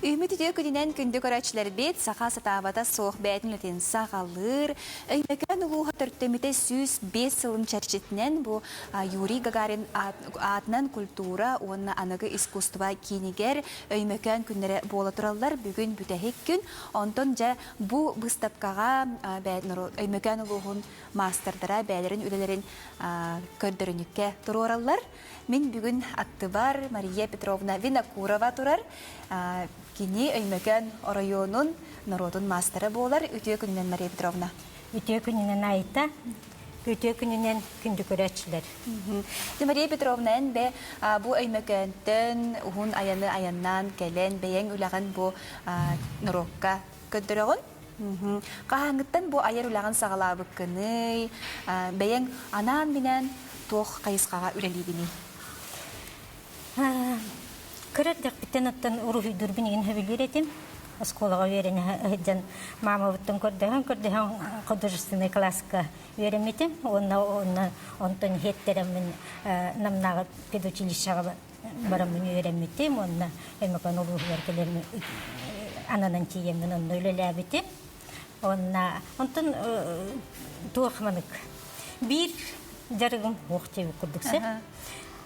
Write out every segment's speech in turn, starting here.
Үміт үтіе күдінен күнді көрәтшілер бет, сақа сатабата соқ бәтін өтен сағалыр. Өймекен ұлуға түрттеміте сүз 5 сылын чәрчетінен бұл Юрий Гагарин атынан культура, онына анығы искусства кейінігер өймекен күнлері болы тұралар бүгін бүтәхек күн. Онтон жа бұл бұстапқаға өймекен ұлуғын мастардара бәлерін үлелерін көрдірінікке тұру оралар. Мен бүгін атты бар Мария Петровна Винокурова тұрар. Кені өймекен районын народын мастары болар. Үтіе күнінен Мария Петровна. Үтіе күнінен айта, үтіе күнінен күнді көрәтшілер. Мария Петровна бе бұл өймекентін ұғын аяннан кәлен бәйен үләғін бұл народқа көндіріғын. Қағаңыттан бұл айыр үләғін сағалабы күні, бәйен анан менен тоқ қайысқаға үләлігіні. Көрәдік біттен аттан ұрығы дүрбінеген хөбілер етім. Осколаға верені әйден мама бұттың көрдіған қодырыстыны классқа вереметім. Онтын хеттерімін намнағы педучилищаға барамын вереметім. Онна әлмекан ұлығы өркелерін ананан тиемін онны өлелі әбетім. Онтын туақманық. Bir жарығым оқтеуі күрдіксі.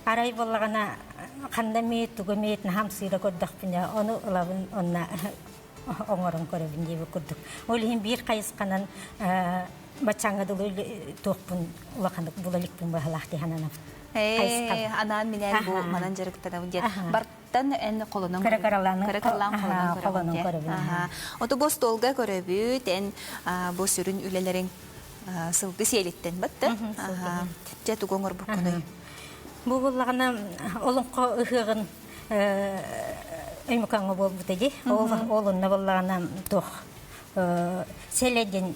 Арай болағана қандамет, түгімет, хамсыйра көрдік біне, оны ұлабын онына оңырын көрібін дейбі көрдік. Олығын бір қайысқанан бачаңадылы тоқпын ұлақандық бұлалықпын бағалақты хананап. Анан менен бұл манан жарықтанауын дед. Барттан ән қолының Кірекаралан қолының көрібін. Оты бұл столға көрібіт, ән бұл сүрін үлелерін сылды сейлеттен бітті. Жәті қоңыр бұл күні. Бұл болағына олыңқы ұхығын өймекаңы бол бұтады. Олынна болағына тоқ сәледен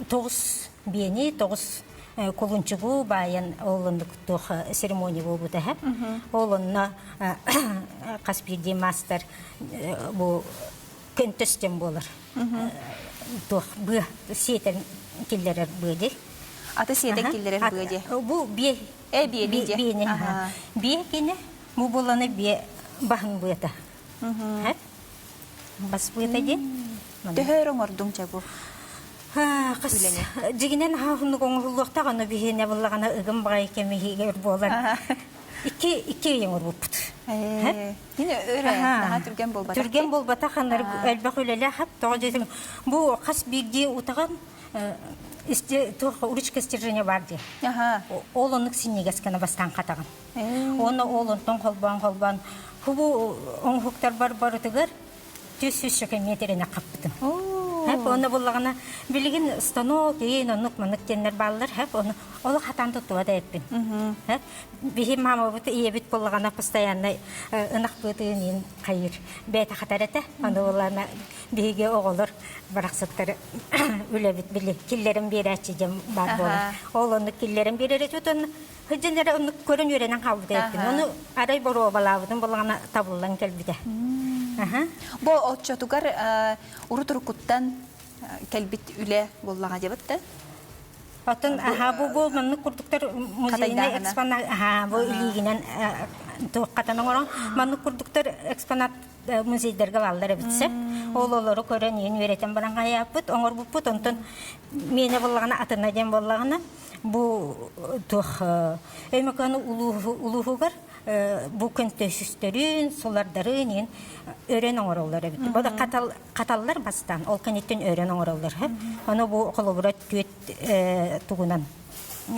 9 бейіне, 9 қолынчығу байын олындық тоқ церемония бол бұтады. Олынна қаспирде мастер бұл күнтістен болыр. Тоқ бұ сетен келдері бұды. Аты сиеден келдерін бүйеде? Бұл бие. Бие дейде? Бие кені, бұл боланы бие бағын бұйата. Бас бұйата де. Төхерің ордың жа бұл? Жігінен хағынды қоңғылықта ғаны бейіне болағына ұғым бағай кемегер болар. Ике ең ор бұппыд. Ені өрі, наға түрген бол бата? Түрген бол бата қанар әлбақ өлелі хап. Бұл қас бейде ұтаған уручка стержения бар де. Ол онық синегескені бастан қатаған. Оны ол онтон қолбан. Құбы оңғықтар бар өтігір 100 метріне қаппыдым. Оны болағына білген станок, ең онық мұнық денлер балылар, олы қатанды туада етпін. Бейім мама бұты ебет болағына постоянно ұнақ бұтығын ең қайыр бәйті қатар еті. Оны оларына бейге оғылыр барақсыттары өлебет білі. Келлерін бері әтшеден бар болыр. Ол оны келлерін бері әтшеді. Хүдженлері оны көрін өренен қалбыды етпін. Оны арай бору обалабыдың болағына табылын кәлбіді. Бұл отчатугар ұры-тұрқыттан кәлбіт үлі болуға жебітті? Отын, бұл мұнны күрдіктер музейіне экспонат, бұл үлігінен туыққатының орын, мұнны күрдіктер экспонат музейдерге балдары бітсі. Ол олары көрін ең өретен баранға япыт, оңыр бұппыт, онтын мені болағына, атына ден болағына, бұл туық өймеканы ұлығығыр, бұл күнтөсістерін, солардарын өрен оңыролары бітті. Бұл қаталылар бастан, ол кәнеттен өрен оңыролар. Оны бұл қолыбырат көт тұғынан,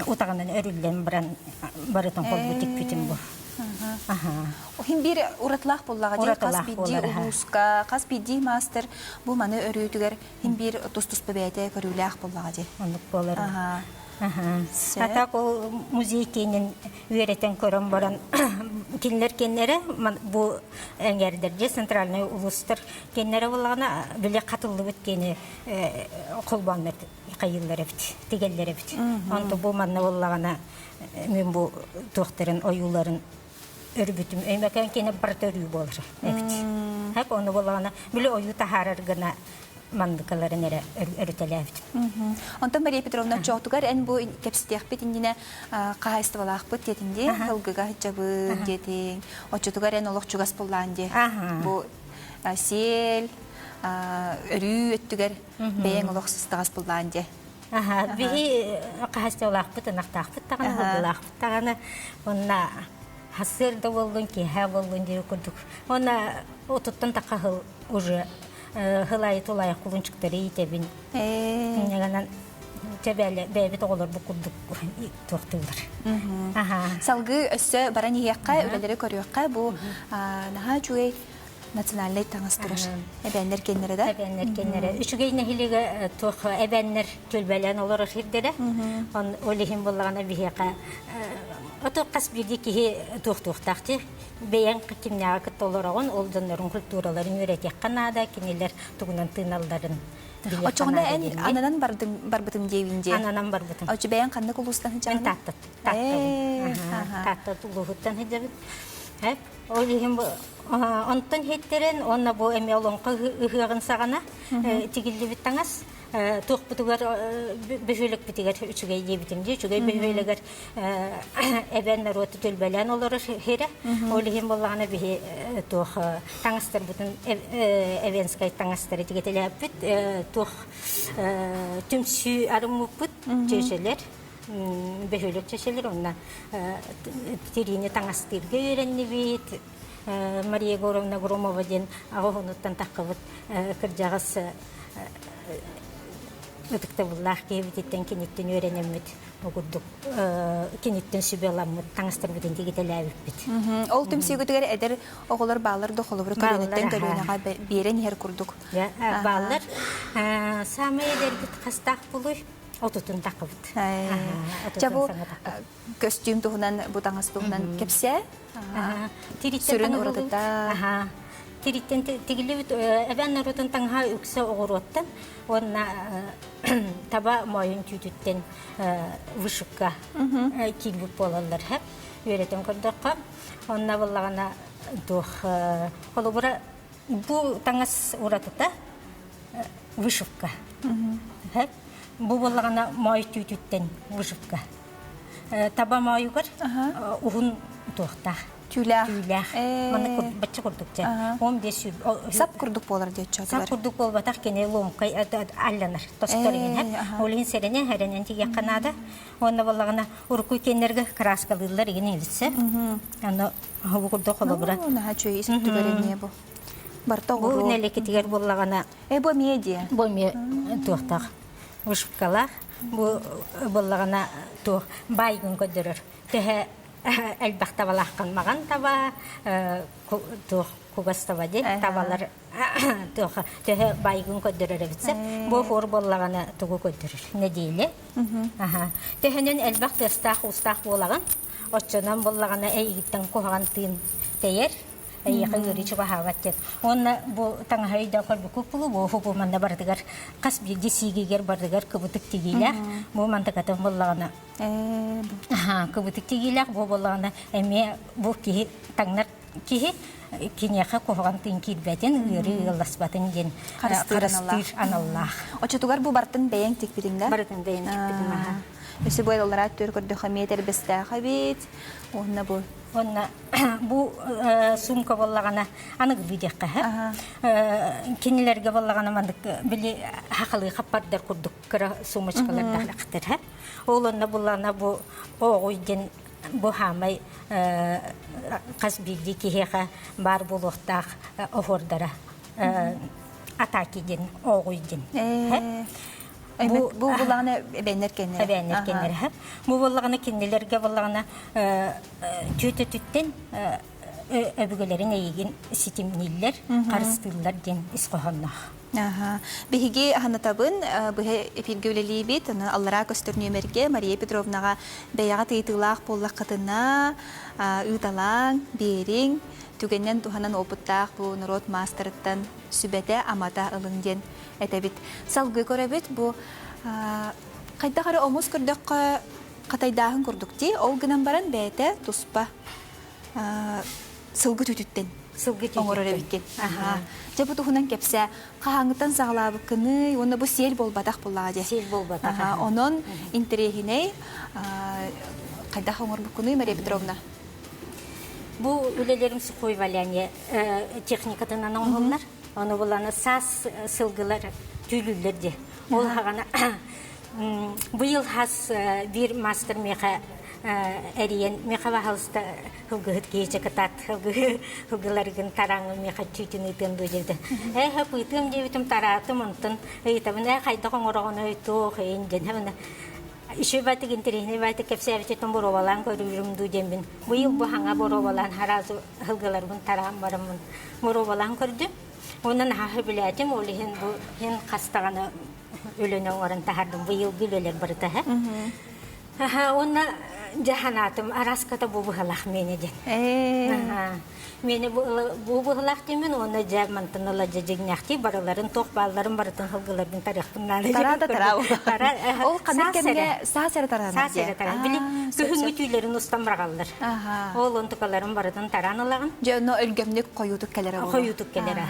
ұтағынан өрілден барытын қол бүтік бүтін бұл. Хин бір ұратылақ боллаға дей, қас бидді ұлысқа, қас бидді мастер бұл маны өрійтігер, хин бір тұс-тұс бәбәйті көріліғ боллаға дей. Ондық болыр. Атақ ол музей кейінен өретен көрін баран кенлер кенлері бұл әңгердерде центральный ұлыстыр кенлері болағына біле қатылы бүткені құлбанлар қайыллары біт, тегеллері біт. Онды бұл манна болағына мен бұл тоқтарын, ойуларын өрбітім. Өймәкен кені бір төрі болыр. Оны болағына біле ойу тахарыр ғына мандыкаларын өрүтеләбит. Онтон Мария Петровна чоғытығар ән бұл кәпсітеқпет индіне қағайстывалақпыт детінде, ғылғыға жабы детің. Отчетығар ән олық чуғас боллаан де. Бұл сел, өрі өттігер бәйін олық сұстығас боллаан де. Бейі қағайстывалақпыт, ынақтақпыт тағаны, ғылғылақпыт тағаны, онна хасырда болдың, кеха болдың дері күрдік. Онна отыттан таққа ғыл уже хылайы тулайы құлынчықтары етебін. Негенен бәйбет оғылар бұл күрдік тоқтылар. Салғы өссі баран еққа, өлелері көріққа бұл наға жүгей национальный таңыстырыр. Әбәннер кеннері да? Әбәннер кеннері. Үшігей нәхилігі тоқ әбәннер төлбәлен олар ұшырдері. Олығын болағына бейеқа. Ото қас бірде кеге тоқ-тоқтақты. Бәйен кімнәға күтті оларағын, олдынларын культураларын өретек қанада, кенелер тұғынан тыналарын. Очоғына ән анадан барбытым дейвінде? Анадан барбытым. Очы бәйен қанды құлыстан хыжағын? Таттат ұлығыттан хыжағын. Олығын онтын хеттерін, онна бұл әме олонқа ұғығын сағана, тегілді біттаңыз. Тоқ бұтығар бөжөлік бітігер үшігей дебітімде, үшігей бөжөлігер әбәнлер өті төлбәлән олары хері. Олығын болағына бейі тоқ таңыстар бұтын әбәнскай таңыстары тегетелі әппіт, тоқ түмсі арымы бұт жөшелер. Бөжөлік жөшелер, онна терейіне таңастырға өренне бейт. Мария Горовна Громова ден ағығынуттан таққыбыт кіржағыз Үтікті бұллақ кейбітеттен кенеттен өренемет, ұғырдық кенеттен сүбеламыт, таңыстыр бұден дегетелі әбіппет. Ол түмсегітігер әдір оғылар балырды қолыбыры көрінеттен көрінеға берен ер күрдік. Балыр самы едергіт қастақ бұлы, отутын тақыбыт. Жабу көстюм тұғынан, бұтаңыз тұғынан кепсе, сүрін ұрыдыда. Тириттен тигилибит эбен нарутун таңга үксө огуруттан онна таба моюн түтүттен вышукка килбут болалар хеп үйрөтөн көрдөккө онна боллагана дух колубура бу таңас уратыта вышукка хеп бу боллагана мой түтүттен вышукка таба моюгар ухун тухта Тюлях. Маны бачча курдукча. Он десү. Сап курдук болар деп чатыр. Сап курдук болбатак кене ломкай алланар. Тосторген хеп. Олин серене херенен тиге канада. Онда боллагана урку кенерге краскалылар иген элсе. Аны хабу курдук холобура. Ана чөй истүгөрөне бу. Барта гуру. Бу нелекетигер боллагана. Бу медиа. Бу ме туактак. Ушкала. Бу боллагана тух байгын көдөрөр. Техе әлбәқта балаққан маған таба, күгіс таба де, табалар төхі байгын көддірір бітсе, бұл қор болағаны тұғы көддірір. Недейлі. Төхінен әлбәқті ұстақ болаған, отчынан болағаны әйгіттен қоған тыын тәйер, әйеқі үрічі қағават деп. Оны бұл таңғайда көрбі көп бұлы, бұл хұбы манда бардығар, қас бірде сигегер бардығар күбітік тегейлі, бұл мандықатын болағаны. Күбітік тегейлі, бұл болағаны әме бұл кейі таңнар кейі кенеқі қоған тыын келбәтен үрі ұласпатын ден қарыстыр аналлах. Очетугар бұл бартын бәйен текпедіңді? Бартын бәйен текпедім. Өсі бұл олар аттыр көрді қаметер бісті қабет, онына бұл. Онна бу сумка боллагана анык бидекка кинилерге боллагана мандык били хакылы каппардар курдук кыра сумочкаларда хактыр олонна буллана бу огуйден бу хамай касбиди кихеха бар булуктак офордара атакиден огуйден Бұл болағына әбәнер кеннер. Әбәнер кеннер. Бұл болағына кеннелерге болағына төті-төттен өбігілерін әйген сетімнелер, қарыстылар ден ісқоғанна. Бігіге ғанатабын, бұғы эфирге өлелей бет, Аллара көстір нөмерге Мария Петровнаға бәяға тыйтылақ боллақ қытына, ұйталаң, берің, түгеннен туғанан опыттақ бұл народ мастерыттан сүбәті амата ылыңден әтәбет. Салғы көрәбет бұл қайда қары омыз көрдіққа қатайдағын көрдік де, ол гынан баран бәйті тұспа сылғы түтіттен сылгы оңорор эбиккен. Жабы тухунан кепсе, қағаңыттан сағылабы кыны, оны бұл сел болбадақ бұллаға де. Сел болбадақ. Онын интерегіне қайдақ оңор бұл кыны, Мария Петровна? Бұл үлелерім сықой валяне техникатынан оңғылар. Оны бұланы сас сылғылар түйлілерде. Ол ғағана бұйыл хас бір мастер меха әриен меха бағалыста хылғығыт кейчі кытат хылғыларығын тараңы меха түйтін үйтін дөйдерді. Әйхі бұйтым дебітім таратым ұнтын үйтімін қайдақ оңырағын өйтуқ өйінден. Үші бәтік интерегіне бәтік кәпсі әбітетін бұровалан көрірім дөйденбін. Бұйыл бұ хаңа бұровалан харазы хылғыларығын тарағын барымын. Бұровалан көрді. Оның хағы біләдім, ол ең қастағаны өлінің орын тахардым, бұйыл гүлелер бұрыты. Оны жаханатым, араската бұл бұғылақ мені ден. Мені бұл бұғылақ демен, оны жамантын ұла жегнәқти, барыларын, тоқ балаларын барытын ғылғылардың тарихтымнан. Тарада. Ол қаныркенге сасыры тараныр. Сасыры тараныр. Білі, күхінгі түйлерін ұстан барғалылар. Ол онтықаларын барытын таранылағын. Жөні өлгемдік қойутық кәлері ол. Қойутық кәлері.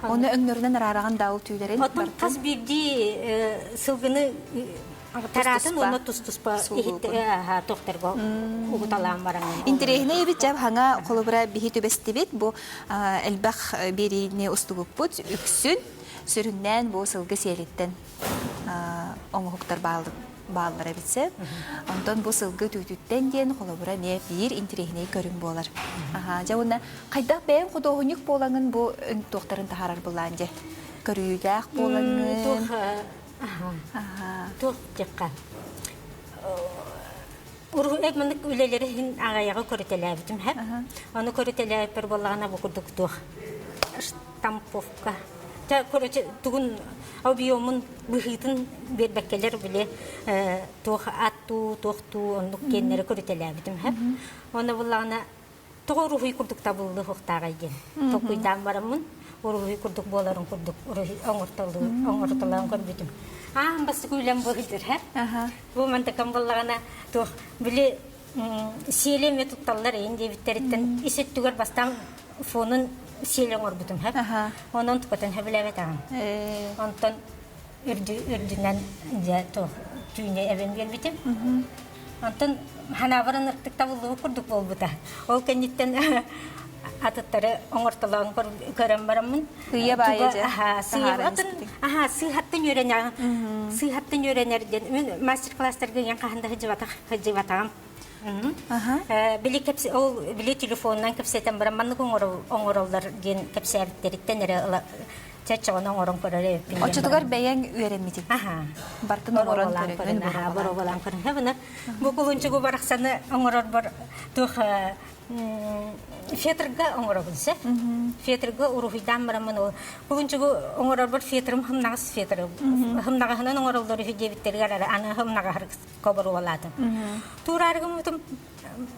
Оны өңнөрінен арараған дауыл түйлерін. Отын қаз бірді сылғыны таратын, оны тұс-тұспа тоқтарға ұғыталаған бараңын. Интерегіне ебіт жап хаңа қолыбыра бейі төбесті бет, бұл әлбәқ берейіне ұстығып бұд, үксін сүріннен бұл сылғы селеттен оңғықтар бағалары бітсе. Ондан бұл сылғы түйттен ден қолыбыра не бір интерегіне көрін болар. Жауына қайдақ бәйін құдоғынық болаңын бұл тоқтарын тахарар болан же. Көрүйдәқ болаңын. Тоқ жаққа. Әгміндік өлелері ағаяғы көрітелі әбітім. Оны көрітелі әбір болағына бұқырдық тоқ. Штамповка. Түгін аубиомын бұхитын бербәккелер біле тоқ атту, тоқту, ондық кеннері көрітелі әбітім. Оны болағына тоқ рухи күрдік табылды хоқтаға еген. Тоқ ұйдан барамын. Урухи курдук боларын курдук, урухи оңорталан көрбүтүм. Басты күйлем болдыр, Бу мантакам боллагана тух биле селеме тутталлар энди биттериттен исеттүгөр бастан фонун селең орбутум, Онон тукатан хабилебе тагын. Онтон үрдүнөн же тух түйне эбен келбитим. Онтон ханабарын ыртык табылуу курдук болбута. Ол кенниттен атыттары оңорталан көрем барамын. Күйе байы же. Сыйхаттын үйренерден. Мен мастер-класстарға ең қағында хыдживатағам. Білі телефонынан кәпсетен бараманны оңыролдар ден кәпсе әріттеріттен әрі чәтчіғын оңырын көрері. Очытығар бәйен үйеремеден. Бартын оңырын көреген. Боровалан көрген. Бұл күлінчігі барақсаны оңырыр бар тұқ фетрга оңорабынса. Фетрга урухидан барамын ол. Бүгінчігі оңорар бар фетрім хымнағыз фетрі. Хымнағығынан оңоралдары хүдебіттерге аны хымнағығыр көбіру олады. Турарығым өтім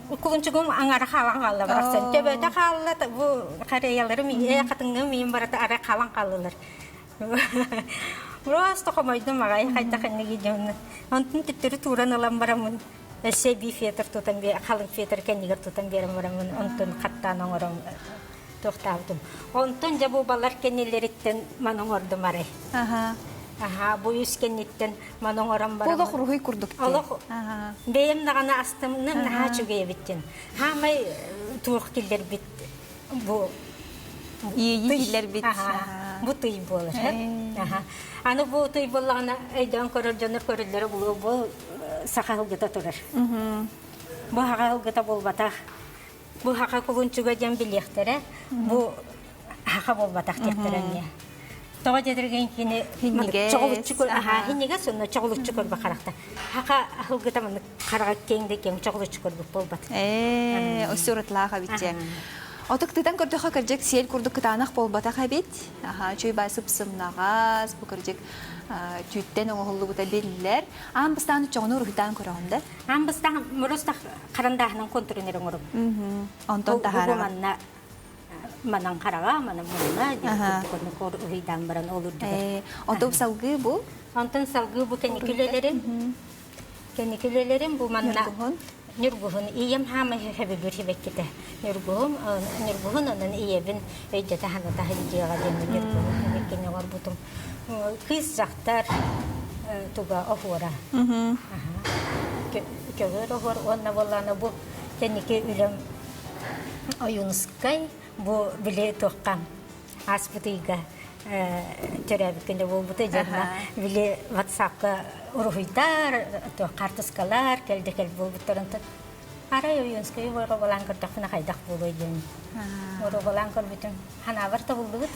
бүгінчігім аңары қалан қалды барақсан. Төбеті қалды, бұл қарияларым қатыңның мен бараты ара қалан қалдылар. Просто қомайдым ағай қайта қаннеге жауны. Онтын түттері туран алам барамын. Себи фетр тутан бе халын фетр кенигер тутан берем барамын онтон каттан оңором токтабдым. Онтон жабу балар кенелериттен манон ордум аре. Бу үскенниттен манон ором барам. Булох рухи курдук. Алох. Бейем нагана астымны наха чуге биттен. Хамай тух килдер бит. Бу килдер бит. Бу туй болар. Аны бу туй боллагана айдан көрөр жонор көрөлөрү бул сақағылғыта тұрар. Бұл хақағылғыта болбатақ. Бұл хақа күгінчігі жан білектері, бұл хақа болбатақ тектіріне. Тоға дедірген кені хинеге сонына чоғылытчы көрбі қарақта. Хақа ақылғыта мұны қараға кеңді кең чоғылытчы көрбі болбат. Осы ұрытлаға бітте. Отықтыдан көрдіға кіржек сел күрді күтанақ болбатақ әбет. Чөй бай сұпсымнағаз, бұл кіржек түйттен оңғылы бұта белілер. Амбыстаны чоғыны ұрғыдан көріғында? Амбыстан мұрыстақ қарандағының контурынерің ұрып. Онтон тахараға? Бұл манан қараға, манан мұнына, ұрғыдан баран олырды. Онтон салғы бұл? Онтон салғы бұл кәнекілелерім. Кәнекілелерім бұл манна нюргуһун ием хама хэбибир хибекките. Нюргуһун онон иебин өйдөтө ханата хидига деми нюргуһун хибеккене бар бутум. Кыз жактар туга офора. Көгөр офор онна боллана бу теннике үлем оюнускай бу биле токкам аспытыга төрәбикенде бу бута жанна биле WhatsApp-ка урухуйтар то картыскалар келдекел бу буттарынты арай оюнускай бора болан кырдакына кайдак болой ден. Бора болан көрбүтүм ханабарта булдугут.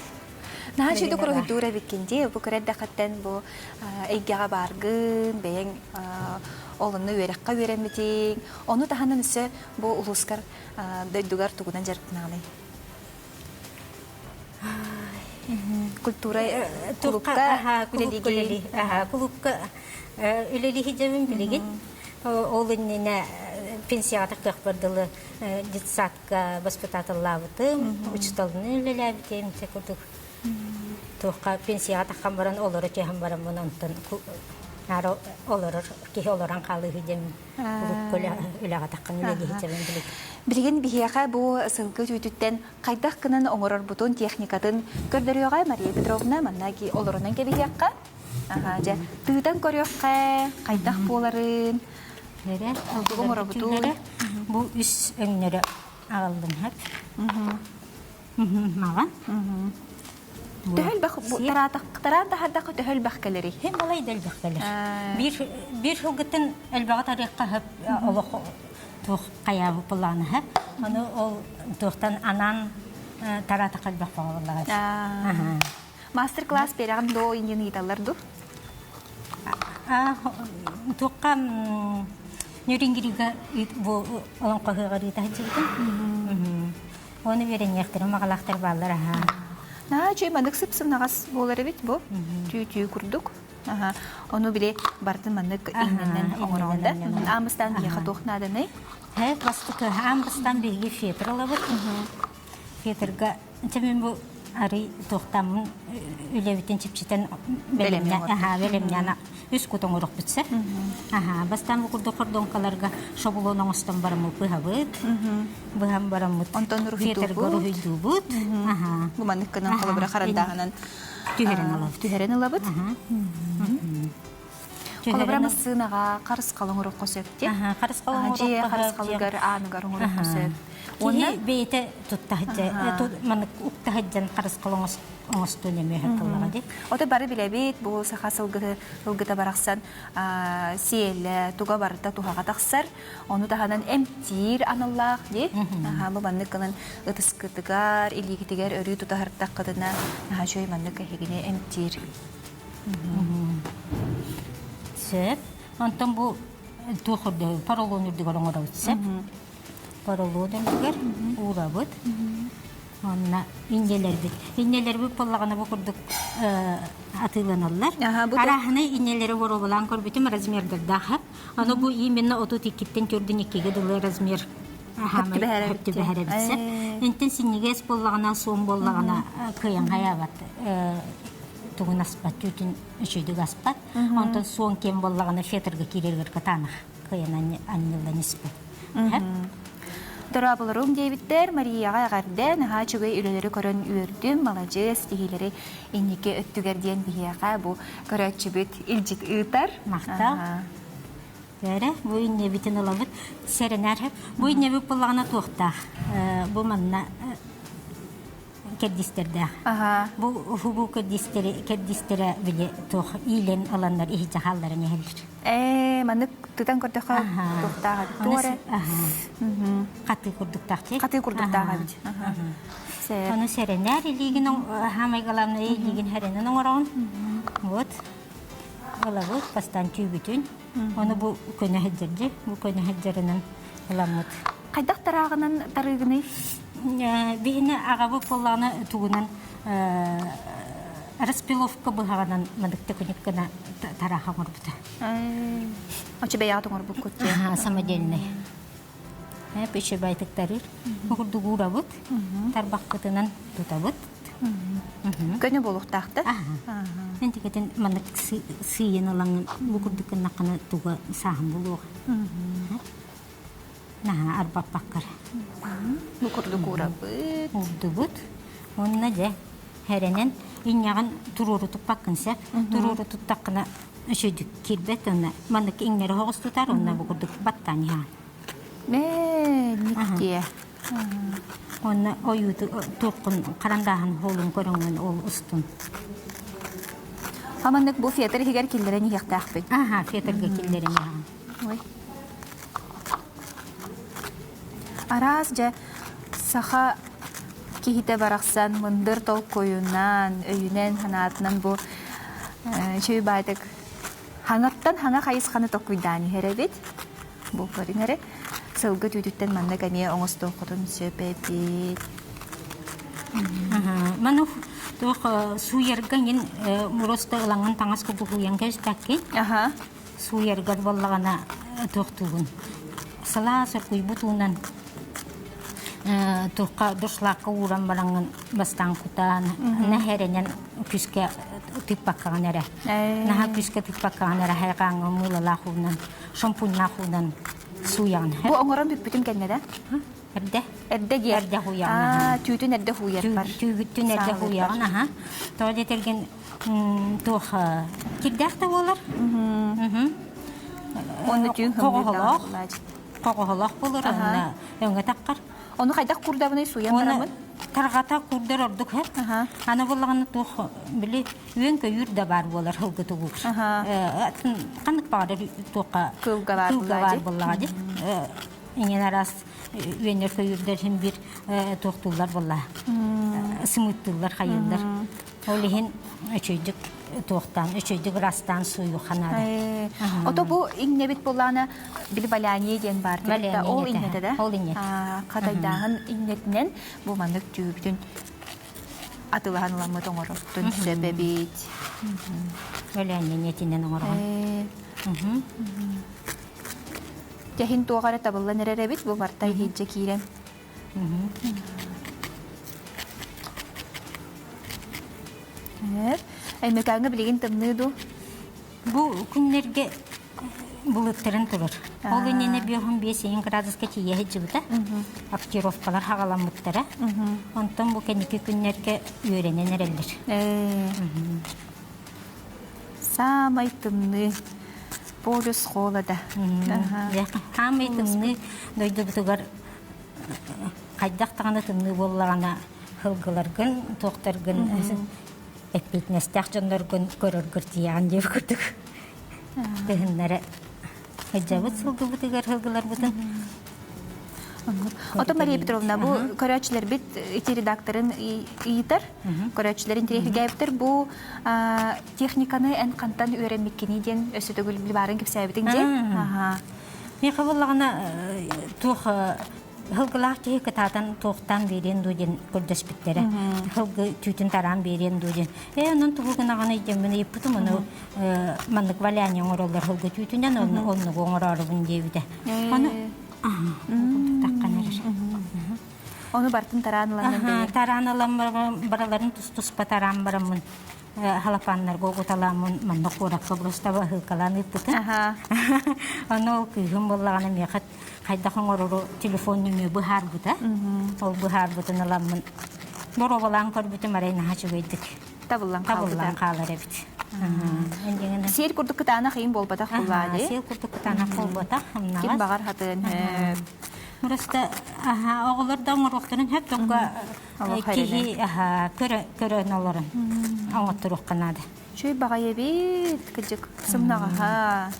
Нахачы докор дура бикенде бу керәдә хаттан бу әйгәгә баргын бәян олынны үрәккә үрәмитин. Оны таһаннан исе бу улускар дойдугар тугудан жарыктыналый. Культура клубка клубка үлели хижабын билеген. Олыннына пенсияга кырдылы детсадка воспитательлабытым, учталны үлеләбитем секурдук. Тоққа пенсияға таққан баран олары кехан баран бұнантын ары олары кеге оларан қалы хүдем үліға таққан үліге хетебен білік. Білген бігеға бұл сылғы түйттен қайдақ кынан оңырыр бұтын техникатын көрдіріоға Мария Петровна маннаги оларынан кебігеққа. Түйден көріоққа қайдақ боларын. Оңырыр бұтын. Бұл үс өңнері ағылдың әп. Маған. تهل بخ ترى هذا تهل بخ كلري هم والله يدل بخ كلر بير هو قتن البعض طريقة هب الله توخ قيام بلانها أنا توختن أنان ترى تقل بخ والله ماستر كلاس بيرام دو إنجن يتالر دو توقع نيرينجريغا بو ألم قهر غريتها جدا وأنا بيرين يخترم مغلاختر بالرها Чүй мандык сыпсым нагас болары бит бу. Түй курдук. Ону биле бардын мандык иннен оңоронда. Амыстан бияха тохнадыны. Бастык амыстан биги фетр алабыт. Фетрга чемен бу ари тохтамын үлебитен чипчитен белемняна үс кутоң урок битсе. Бастан бу курдук каларга шобулонун устан барамы быхабыт. Быхам барамы. Онтон фетрга рухидубут. Бу мандык кынан калабыра карандагынан түһәрен алабыт. Колабрамы сынага карыс калың урок көсөктө. Карыс калың урок карыс калыгар аныгар урок көсөк. Оны бейте туттахҗа, мен уктахҗан карыс калың оңостуне мехкаллага ди. Ота бары билебит, бу сахасылгы ылгыта бараксан, сиеле туга барда тугага таксар, оны таханан эмтир аналлах ди. Бу манныкын ытыскытыгар, илигитигер өрү тутахартак кытына, хажой манныкы хегине эмтир. Сеп, антон бу тухурда паролонур дигер оңоробутсеп. Паролонур урабыт. Онна иннелер бит. Иннелер бит боллагана бу курдук атыланалар. Арахны иннелери боро булан көрбүтүм размердер дахап. Аны бу именно 32-тен 42-ге дылы размер. Хәпти бәһәре битсеп. Интен синнигес боллагана сом боллагана кыян хаябат. Тугун аспат түтүн үшөйдү аспат. Онтон суон кем боллагана фетрге кирергер катана. Кыян аннылда ниспет. Дорабылырым дейбиттер Марияга гарден хачугай үлелери көрөн үрдүм молодец дигилери иннике өттүгерден бияга бу көрөчүбүт илжит ытар мактал. Бәре бу инне битен алабыт серенер хеп. Бу инне бу буллагана тохта. Бу манна кеддистерде. Бу хубу кеддистере биле тох илен аландар ихжа халлары нехелдир. Маннык тутан көрдөкө тохтага торе. Каты курдуктакчы. Каты курдуктага бит. Аны серенер илигин хамайгаланы илигин херенен оңорон. Вот. Ала вот пастан чүбүтүн. Аны бу көне хеджерди. Бу көне хеджеренен аламыт. Кайдак тарагынан тарыгыны бихине агабы полланы тугунан распиловка быхаганан мадыкты күнеккена тараха морбута. Оче беятың орбук көтте. Самодельный. Пеше байтыктары. Мурду гурабыт. Тарбак кытынан тутабыт. Көне болуктакты. Ентикетен мандык сыйын алаңын букурдыкын накына туга сахым болуга. Наха арбап баккар. Бу курдук урабыт. Урдубут. Онна же херенен инняган турурутуп баккынса, турурутуп таккына өшөдүк кирбет онна. Манык иңнери хогус тутар, онна бу курдук баттан яан. Никте. Онна оюду тоққын қарандаһын холун көрөңөн ол устун. Хаманнык бу фетер хигер киллерен яктаахпыт. Аха, фетерге киллерин яан. Ой. Арас же саха кихите бараксан мындыр тол коюнан, өйүнен ханаатынан бу чөй байтык хаңаттан хаңа хайысханы токуйдани херебит. Бу көрүңөрө сылгы түтүттен манна гамия оңосто котун сөпепит. Ману тоқ суярган ен муроста ылаңын таңас кубуян кестакки. Аха. Суяргар боллагана тоқтугун. Сала сокуй бутунан тоққа дошлакка уран баранган бастан кутан нахеренен күскә типпакканара. Наха күскә типпакканара хайган мулалахунан шампуннахунан суян. Бу оңорон бүппүтүн кеннеде? Эрде. Эрде Эрде хуян. Түтүн эрде хуяр бар. Түтүн эрде хуян, аха. Тоде терген тох киддахта болар. Оны түн Коголох болар, аны өңгө таккар. Оны кайдак курдабыны суян барамын? Таргата курдар ордук хеп. Аны боллаганы тох били өңкө юрда бар болар хылгы тугук. Кандык бар тока Кылга бар боллагы. Иңен арас өңкө юрдар хем бир токтулар болла. Сымыттылар хайылдар. Олихин өчөйдүк тоқтан, өчөйдүк растан суyu ханары. Ото бу иңнебит болланы били баляне ден бар. Ол иңнеде да? Ол иңнет. Кадайдагын иңнетинен бу мандык түбүтүн атылган ламы тоңороттун себебит. Баляне нетинен оңоргон. Техин тугара табылла нереребит бу бартай хидже кирем. Аймекаңы білеген тымныйду? Бу күннерге булыттырын турur. Ол үнені 5-5 градуска тие жыбыта. Актировкалар хағаламыттара. Онтан бу кәнекі күннерге үйренен әрелдер. Самай тымны полюс холода. Самай тымны дойды бұтығар қайдақтағаны тымны болағана хылғыларгын, тоқтаргын Эппитнестях жонлоргун көрөргөр тиян деп көрдүк. Бехиннере эжебит сылгыбытыгар хылгылар бутун. Ото Мария Петровна, бу көрөчүлөр бит ити редакторын ыйтар. Көрөчүлөрүн тирехигептер бу техниканы эн кантан үйрөнмеккени ден өсөтөгүл барын кепсебитин же. Мен кабыллагана тух Хылгылар тихи кытатан тоқтан берен дуден көрдөспіттері. Хылгы түтін таран берен дуден. Онын туғығын ағаны еден мені еппітім оны мандық валяне оңыролар хылгы түтінден оны оңырарығын дебіді. Оны таққан әрір. Оны бартын тараныланын бейін? Таранылан бараларын тұс-тұспа таран барамын. Халапаннар гоғыталамын мандық ораққа бұрыстаба хылқаланы еппітім. Оны ол күйгін болағаны меқат Хайдахын орору телефон нөмі бұхар бұта. Ол бұхар бұтын аламын. Бору болан көрбіті марайна хачу өйдік. Табылан қалар әбіт. Сел күрдік күтана қиын болбатақ бұлады? Сел күрдік күтана болбатақ. Кем бағар хатын? Мұрыста оғылардан ұрықтырын хөп тоққа кейі көрін оларын. Аңыттыр ұққанады. Шөй баға ебет күдік сымнаға.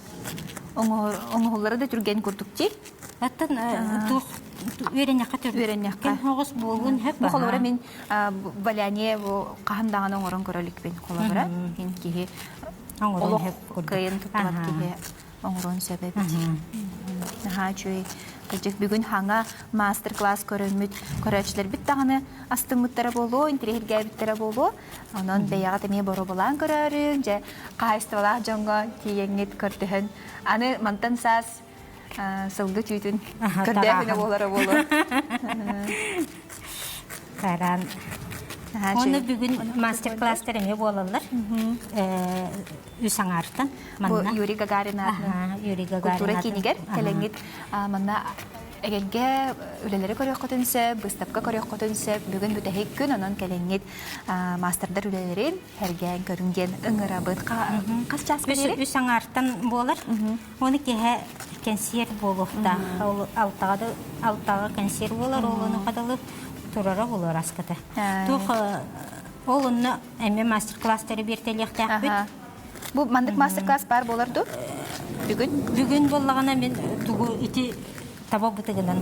Оңғылары да түрген күрдік де? Аттан үйренеққа түрді. Үйренеққа. Кен хоғыз болғын хөп Бұл қолыбыра мен баляне қағындағын оңырын көрілік бен қолыбыра. Мен кейі олық қиын тұттылап кейі оңырын сөбебет. Чөй Кыжык бүгін хаңа мастер-класс көрілміт көрәчілер біттағаны астыңмыттары болу, интерегерге біттері болу. Онын бәяға тәме бору болан көрәрін, жа қайыстывалақ жоңға кейеңет көрдіхін. Аны мантан сас сылғы түйтін көрдіхіне болары болу. Қаран. Оны бүгін мастер-класстарыме болалар. Үсің артын. Юрий Гагарин атының культура кенегер. Кәліңгет манна Эгерге үлелери көрөк көтөнсө, быстапка көрөк көтөнсө, бүгүн бүтәһик күн онон келеңит мастердар үлелерин hergen көрүнген ыңырабыт кас час бере. Үс аңартан болар. Оны кеһе консерв болуфта. Алтага консерв болар, олону кадалы турара болар аската. Тух олонны эме мастер-класстары бертелектәк бит. Бу мандык мастер-класс бар боларду. Бүгүн боллагана мен тугу ити таба бутыгынан.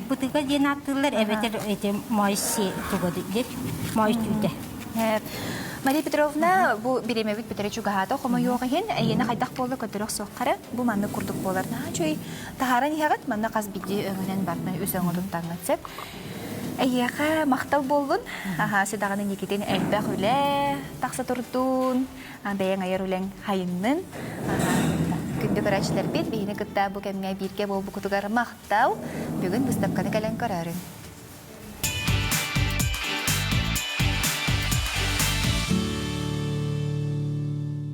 Бутыга ден аттылар, эбетер эти майси тугу деп, майс үтә. Мария Петровна, бу биремебит бетеречу гахата, хомо йогын, эйене кайдак болду көтөрөк соккара, бу манны курдук болар. Чөй тахаран ягат, манна каз бидди өңөнен бармай үсөңөлүн таңгатсып. Эйеха мактал болдун. Седаганы никитин элбэх үле, такса турдун, бэйэн айыр үлен хайыннын. Күндө көрәчләр бит, бейне кытта бу кемгә бирге бол бу кутугар мактал. Бүгүн бустапканы кален көрөрүн.